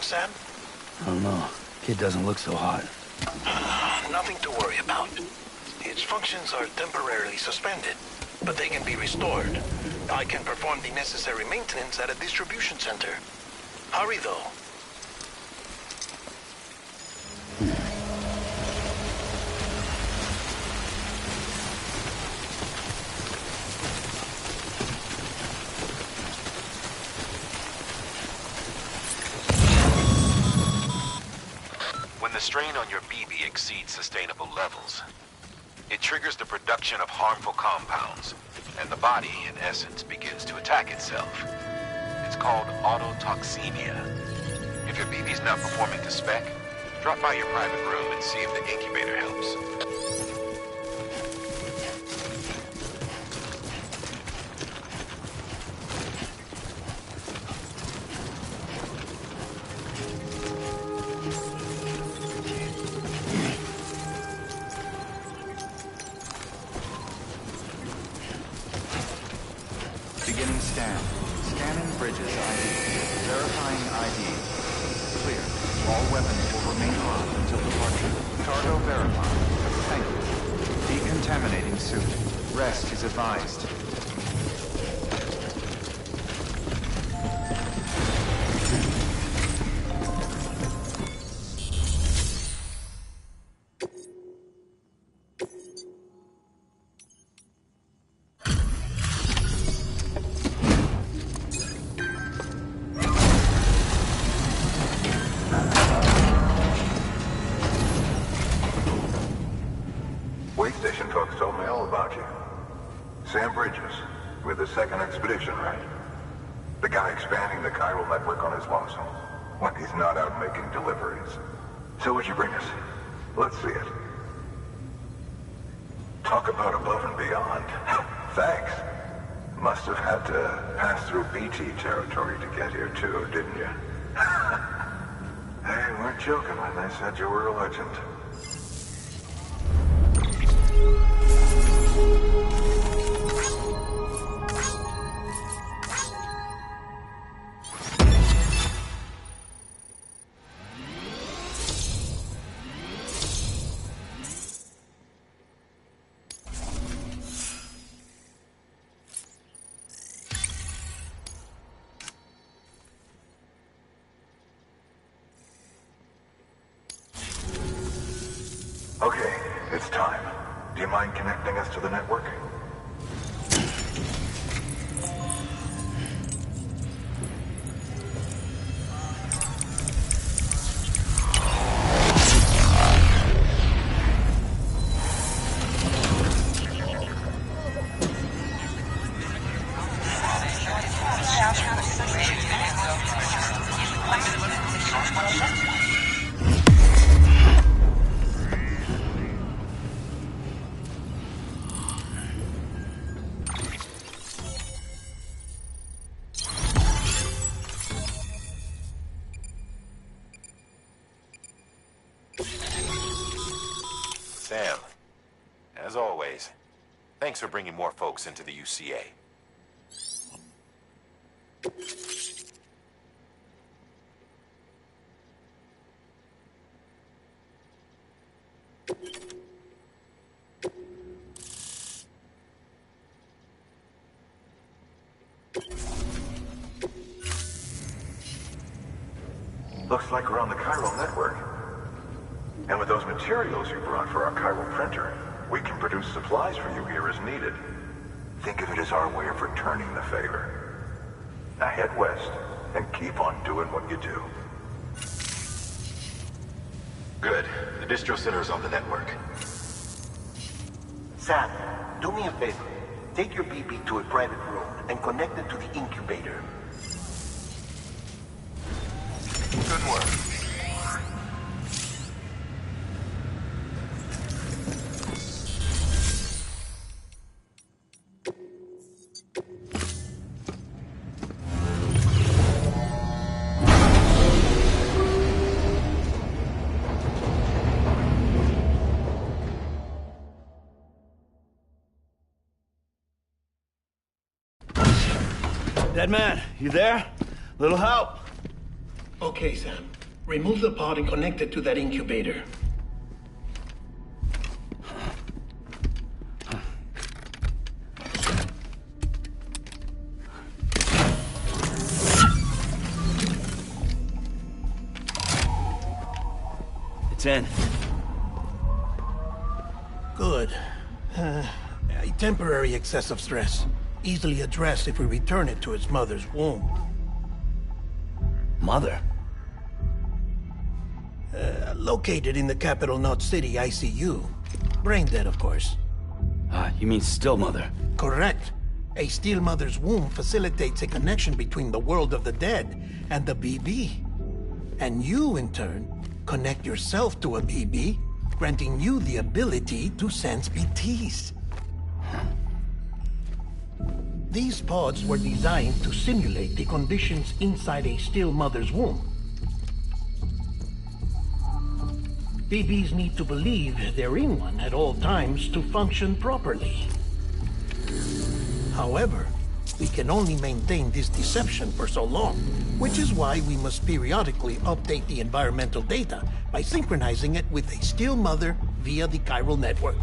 [SPEAKER 6] Sam?
[SPEAKER 7] I don't know. Kid doesn't look so hot.
[SPEAKER 6] Nothing to worry about. Its functions are temporarily suspended, but they can be restored. I can perform the necessary maintenance at a distribution center. Hurry, though.
[SPEAKER 3] When the strain on your BB exceeds sustainable levels, it triggers the production of harmful compounds, and the body, in essence, begins to attack itself. It's called autotoxemia. If your BB's not performing to spec, drop by your private room and see if the incubator helps.
[SPEAKER 2] Beginning scan. Scanning bridges ID. Verifying ID. Clear. All weapons will remain on until departure. Cargo verified. Thank you. Decontaminating suit. Rest is advised.
[SPEAKER 13] Wait station folks told me all about you. Sam Bridges, with the second expedition, right? The guy expanding the chiral network on his lonesome, when he's not out making deliveries. So what'd you bring us? Let's see it. Talk about above and beyond. Thanks. Must have had to pass through BT territory to get here too, didn't you? They weren't joking when they said you were a legend. Okay, it's time. Do you mind connecting us to the network?
[SPEAKER 3] Sam, as always, thanks for bringing more folks into the UCA.
[SPEAKER 13] Looks like we're on the chiral network. And with those materials you brought for our chiral printer, we can produce supplies for you here as needed. Think of it as our way of returning the favor. Now head west and keep on doing what you do.
[SPEAKER 3] Good. The distro center is on the network.
[SPEAKER 4] Sam, do me a favor. Take your BB to a private room and connect it to the incubator.
[SPEAKER 13] Good work.
[SPEAKER 1] Dead man, you there? Little help?
[SPEAKER 9] Okay, Sam. Remove the pod and connect it to that incubator.
[SPEAKER 1] It's in.
[SPEAKER 9] Good. A temporary excessive stress. Easily addressed if we return it to its mother's womb.
[SPEAKER 1] Mother?
[SPEAKER 9] Located in the capital Knot City ICU. Brain dead, of course.
[SPEAKER 1] You mean still mother?
[SPEAKER 9] Correct. A still mother's womb facilitates a connection between the world of the dead and the BB. And you, in turn, connect yourself to a BB, granting you the ability to sense BTs. These pods were designed to simulate the conditions inside a still mother's womb. BBs need to believe they're in one at all times to function properly. However, we can only maintain this deception for so long, which is why we must periodically update the environmental data by synchronizing it with a still mother via the chiral network.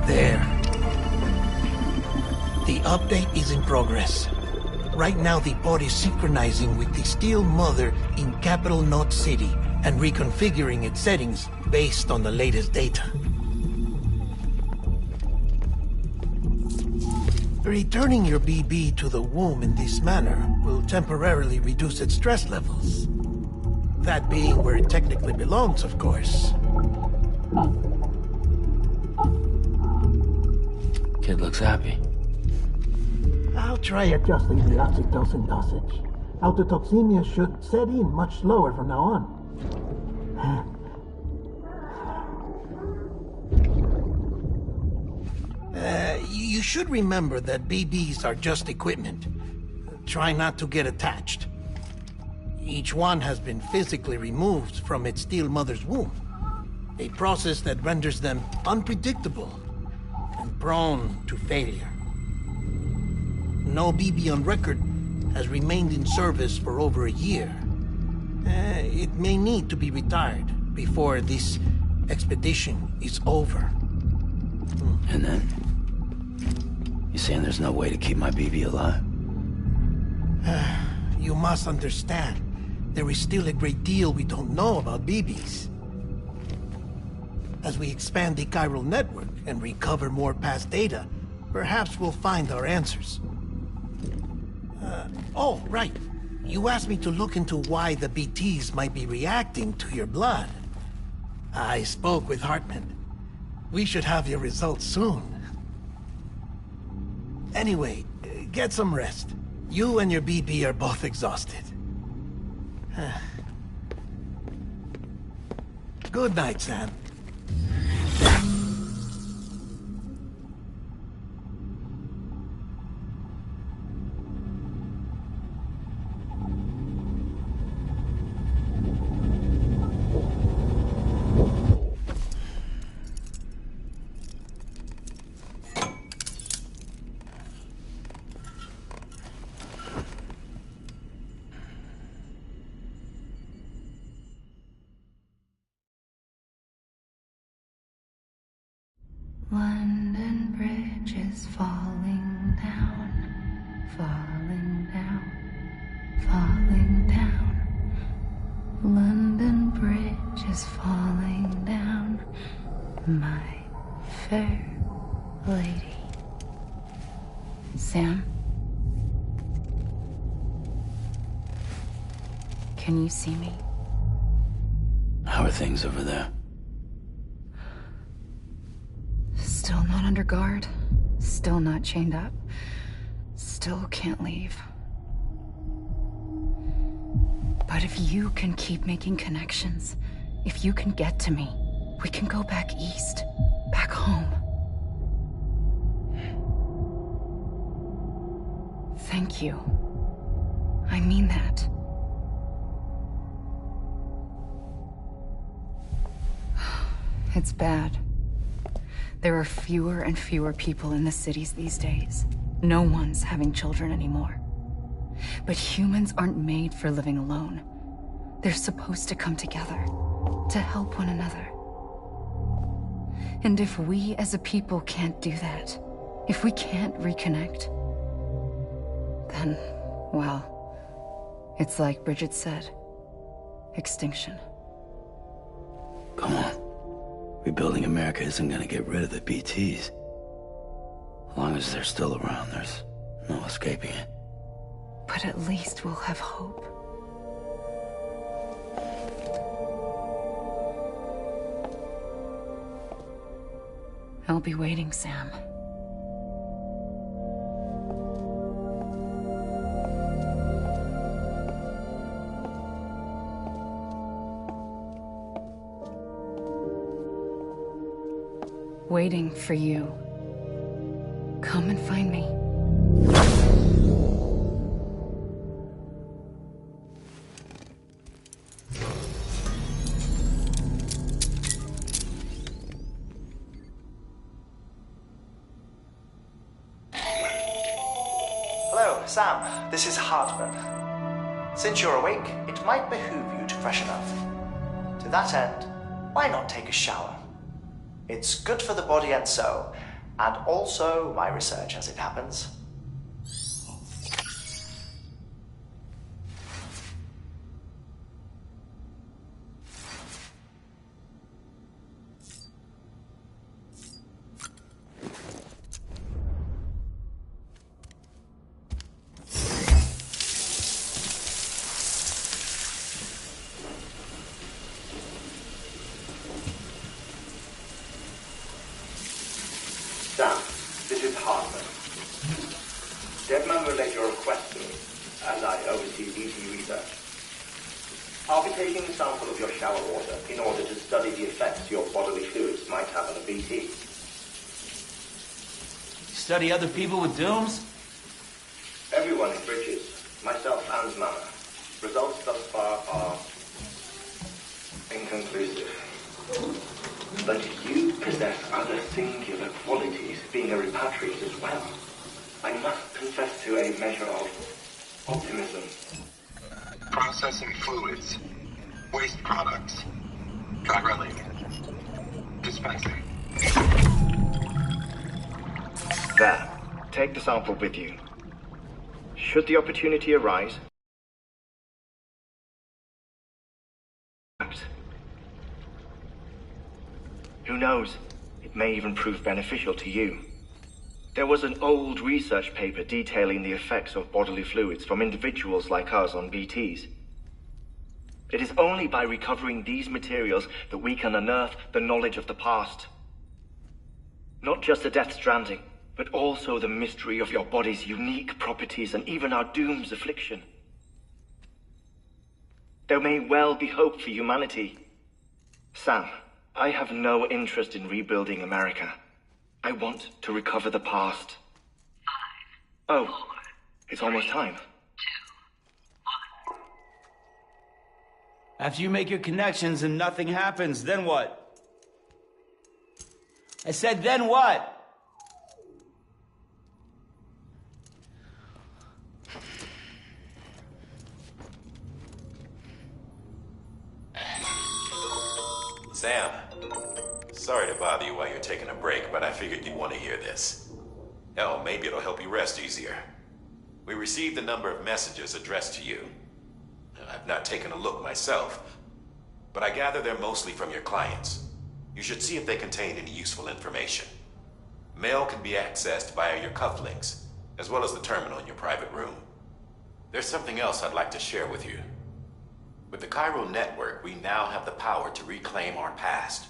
[SPEAKER 9] There. The update is in progress. Right now, the pod is synchronizing with the still mother in capital Knot City and reconfiguring its settings based on the latest data. Returning your BB to the womb in this manner will temporarily reduce its stress levels. That being where it technically belongs, of course.
[SPEAKER 7] Kid looks happy.
[SPEAKER 9] I'll try adjusting the oxytocin dosage. Autotoxemia should set in much slower from now on. You should remember that BBs are just equipment. Try not to get attached. Each one has been physically removed from its still mother's womb. A process that renders them unpredictable and prone to failure. No BB on record has remained in service for over a year. It may need to be retired before this expedition is over.
[SPEAKER 7] And then? You saying there's no way to keep my BB alive?
[SPEAKER 9] You must understand, there is still a great deal we don't know about BBs. As we expand the chiral network and recover more past data, perhaps we'll find our answers. Oh, right. You asked me to look into why the BTs might be reacting to your blood. I spoke with Hartman. We should have your results soon. Anyway, get some rest. You and your BB are both exhausted. Good night, Sam.
[SPEAKER 8] London Bridge is falling down, falling down, falling down. London Bridge is falling down. My fair lady. Sam? Can you see me?
[SPEAKER 7] How are things over there?
[SPEAKER 8] Still not under guard. Still not chained up. Still can't leave. But if you can keep making connections, if you can get to me, we can go back east. Back home. Thank you. I mean that. It's bad. There are fewer and fewer people in the cities these days. No one's having children anymore. But humans aren't made for living alone. They're supposed to come together, to help one another. And if we as a people can't do that, if we can't reconnect, then, well, it's like Bridget said, extinction.
[SPEAKER 7] Come on. Rebuilding America isn't gonna get rid of the BTs. As long as they're still around, there's no escaping it.
[SPEAKER 8] But at least we'll have hope. I'll be waiting, Sam. Waiting for you. Come and find me.
[SPEAKER 12] Hello, Sam. This is Hartman. Since you're awake, it might behoove you to freshen up. To that end, why not take a shower? It's good for the body and soul, and also my research as it happens.
[SPEAKER 14] Sam, this is Hartman. Deadman relayed your request to me, as I oversee BT research. I'll be taking a sample of your shower water in order to study the effects your bodily fluids might have on a BT.
[SPEAKER 1] Study other people with dooms?
[SPEAKER 14] Everyone in Bridges, myself and Mama. Results thus far are inconclusive. But you possess other singular qualities, being a repatriate as well. I must confess to a measure of optimism.
[SPEAKER 13] Processing fluids. Waste products. Chiralium. Dispensing.
[SPEAKER 14] There. Take the sample with you. Should the opportunity arise, who knows? It may even prove beneficial to you. There was an old research paper detailing the effects of bodily fluids from individuals like us on BTs. It is only by recovering these materials that we can unearth the knowledge of the past. Not just the Death Stranding, but also the mystery of your body's unique properties and even our doom's affliction. There may well be hope for humanity. Sam, I have no interest in rebuilding America. I want to recover the past. 5, 4, it's almost time. 2,
[SPEAKER 1] 1. After you make your connections and nothing happens, then what? I said, then what?
[SPEAKER 3] Sam, sorry to bother you while you're taking a break, but I figured you'd want to hear this. Hell, maybe it'll help you rest easier. We received a number of messages addressed to you. I've not taken a look myself, but I gather they're mostly from your clients. You should see if they contain any useful information. Mail can be accessed via your cufflinks, as well as the terminal in your private room. There's something else I'd like to share with you. With the chiral network, we now have the power to reclaim our past.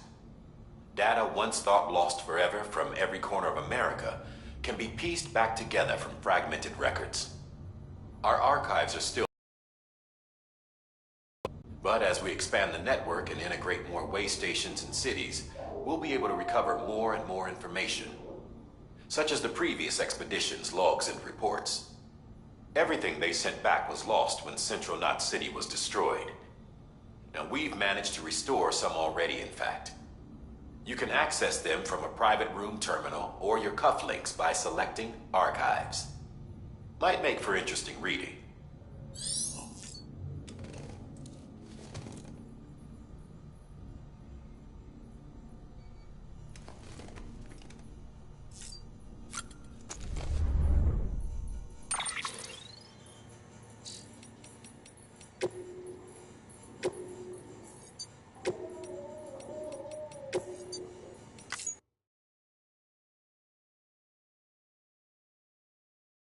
[SPEAKER 3] Data once thought lost forever from every corner of America can be pieced back together from fragmented records. Our archives are still, but as we expand the network and integrate more way stations and cities, we'll be able to recover more and more information, such as the previous expedition's logs and reports. Everything they sent back was lost when Central Knot City was destroyed. Now, we've managed to restore some already, in fact. You can access them from a private room terminal or your cufflinks by selecting Archives. Might make for interesting reading.